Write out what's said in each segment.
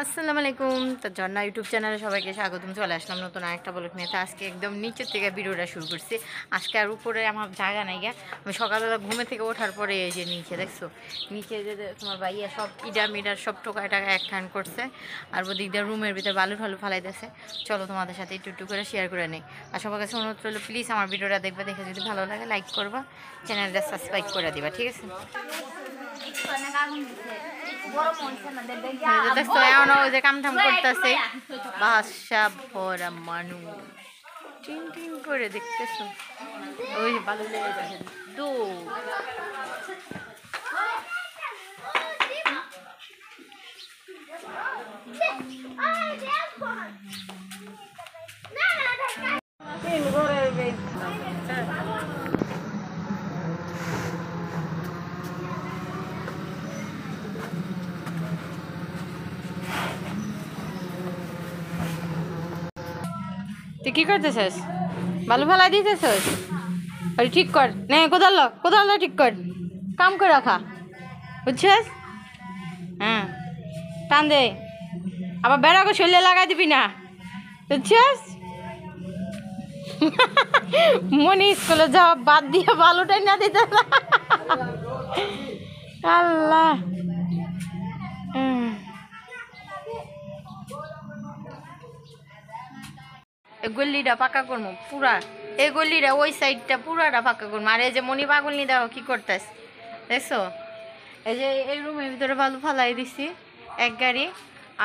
আসসালামু আলাইকুম। তো ঝর্ণা ইউটিউব চ্যানেলে সবাইকে স্বাগতম। চলে আসলাম নতুন আরেকটা ব্লগ নিয়ে। তো আজকে একদম নিচের থেকে ভিডিওটা শুরু করছি। আজকে আর উপরে আমার জায়গা নাই গা। আমি সকালবেলা ঘুমে থেকে ওঠার পরে এই যে নিচে দেখছো, নিচে যে তোমার ভাইয়া সব ইডা মিডার সব টোকায় টাকা একখান করছে, আর ওদিক দিয়ে রুমের ভিতরে বালু ফালু ফালাইতেছে। চলো তোমাদের সাথে একটু একটু করে শেয়ার করে নেই। আর সবার কাছে অনুরোধ করলো, প্লিজ আমার ভিডিওটা দেখবে, দেখে যদি ভালো লাগে লাইক করবা, চ্যানেলটা সাবস্ক্রাইব করে দিবা, ঠিক আছে? দেখছো এমন ওই যে কামঠাম করতেছে, বাসা ভরা মানুষ টিন টিন করে দেখতেছো, ওই বালু লেগে যাচ্ছে দো। তুই কি করতেছিস? বালু ফালাই দিতেছিস? আরে ঠিক কর, নে কোদাল ঠিক কর, কাম করে রাখা, বুঝছিস? হ্যাঁ, টান দে, আবার বেড়াকে শরীরে লাগাই দিবি না, বুঝছিস? মনে স্কুলে যাওয়া বাদ দিয়ে বালুটাই না দিতে। আল্লাহ, গল্লিটা পাকা করবো পুরা, এই গল্লিটা ওই সাইডটা পুরাটা পাকা করবো। আর এই যে মনি পাগল নি দেখো কি করতেস, দেখছো? এই যে এই রুমের ভিতরে বালু ফালাই দিছি এক গাড়ি,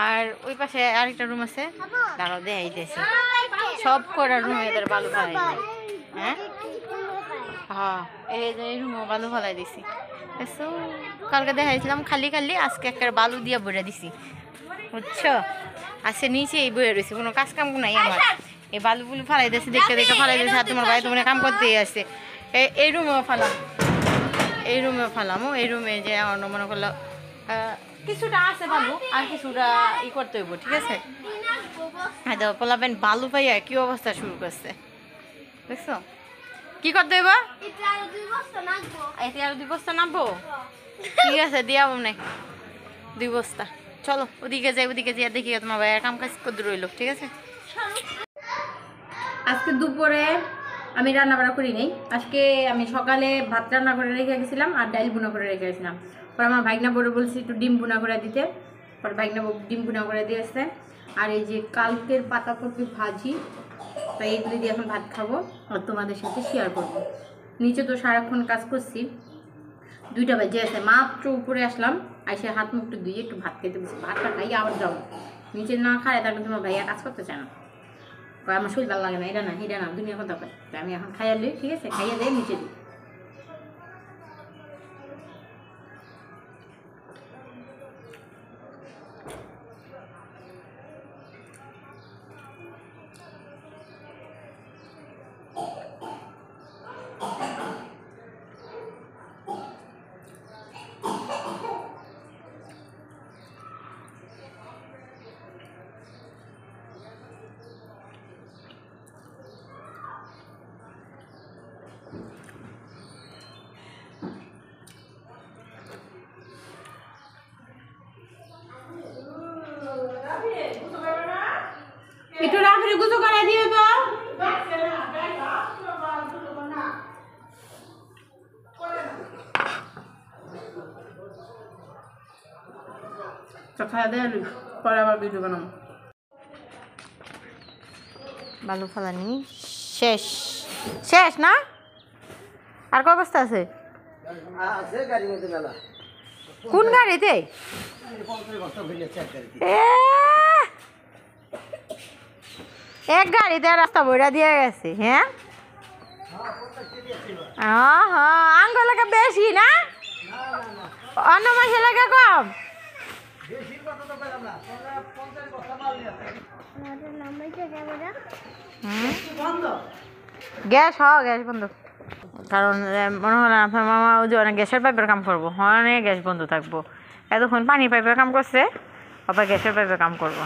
আর ওই পাশে আরেকটা রুম আছে, দাঁড়াও দেখাইতেছি, সব কটা রুমের ভিতরে বালু ফালাই দিই। হ্যাঁ হ্যাঁ, এই যে এই রুমও বালু ফালাই দিছি, দেখছো? কালকে দেখাইছিলাম খালি খালি, আজকে একটা বালু দিয়ে ভরে দিছি, বুঝছো? আজকে নিচে এই বয়ে রয়েছে, কোনো কাজ কাম নাই আমার। এই বালু বুলু ফালাই দিয়েছে, দেখতে দেখে ফালাই দিয়েছে। আর তোমার ভাই তোমার কাম করতে আসছে, এই রুমেও ফালাম, এই রুমেও ফালামো। এই রুমে যে আমার মনে করলো কিছুটা আছে বালু, আর কিছুটা ই করতে হইব, ঠিক আছে? হ্যাঁ, তো পোলাবেন বালু পাইয়া কি অবস্থা শুরু করছে, দেখছো? কি করতে হইব? এতে আরো 2 বস্তা নামবো, ঠিক আছে, দিয়া মনে 2 বস্তা। চলো ওদিকে যাই, ওদিকে যাই দেখি তোমার ভাইয়ের কাম কাজ করতে রইলো, ঠিক আছে? আজকে দুপুরে আমি রান্না বান্না করি নাই। আজকে আমি সকালে ভাত রান্না করে রেখে গেছিলাম আর ডাইল বুনা করে রেখে গেছিলাম। পর আমার ভাইগনা বড় বলছি একটু ডিম বুনা করে দিতে, পর ভাইগনা ডিম বুনা করে দিয়েছে। আর এই যে কালকের পাতাকপি ভাজি, তাই এইগুলি দিয়ে এখন ভাত খাবো আর তোমাদের সাথে শেয়ার করবো। নিচে তো সারাক্ষণ কাজ করছি, 2টা বাজে আছে, মাত্র উপরে আসলাম, এসে হাত মুখটা ধুয়ে একটু ভাত খেতে বসে, ভাতটা খাই আবার যাবো নিচে। না খায় তারপর তোমার ভাইয়া কাজ করতে চায় না, আমার শরীর ভালো লাগে না, এটা না দুনিয়া কথা কয়। আমি এখন খাইয়া লই, ঠিক আছে? খাইয়া দিয়ে নিচে দিই। একটু রাখলে গুছো করে দিও তো খাওয়া দেয়, পরে আবার ভিডিও বানাবো। বালু ফালানি শেষ, শেষ না? আর কয় বস্তা আছে? কোন গাড়িতে? এক গাড়িতে রাস্তা বইরা দিয়ে গেছে। হ্যাঁ আঙ্গুলকে বেশি না, অন্য মাসে লাগে কম। গ্যাস গ্যাস বন্ধ, কারণ মনে হয় আপনার মামা ওই যে অনেক গ্যাসের পাইপের কাম করবো, অনেক গ্যাস বন্ধ থাকবো। এতক্ষণ পানি পাইপের কাম করছে, আবার গ্যাসের পাইপের কাম করবো।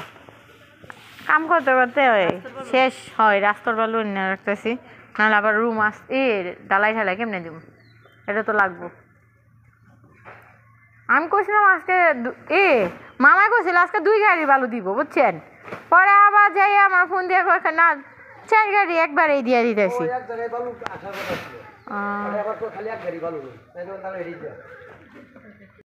কাম করতে করতে শেষ হয়, রাস্তার বালু নিয়ে রাখতেছি, নাহলে আবার রুম ডালাই ঢালাই কেমনে দিব, এটা তো লাগবো। আমি কইছিলাম আজকে মামা কইছিল আজকে 2 গাড়ি বালু দিব বুঝছেন, পরে আবার যাই আমার ফোন দিয়ে কয় না 4 গাড়ি একবারেই দিয়ে দিতেছি। এক জায়গায় বালু আসার কথা ছিল, আবার তো খালি এক গাড়ি বালু, তাই জন্য তাহলে এড়িয়ে যায়।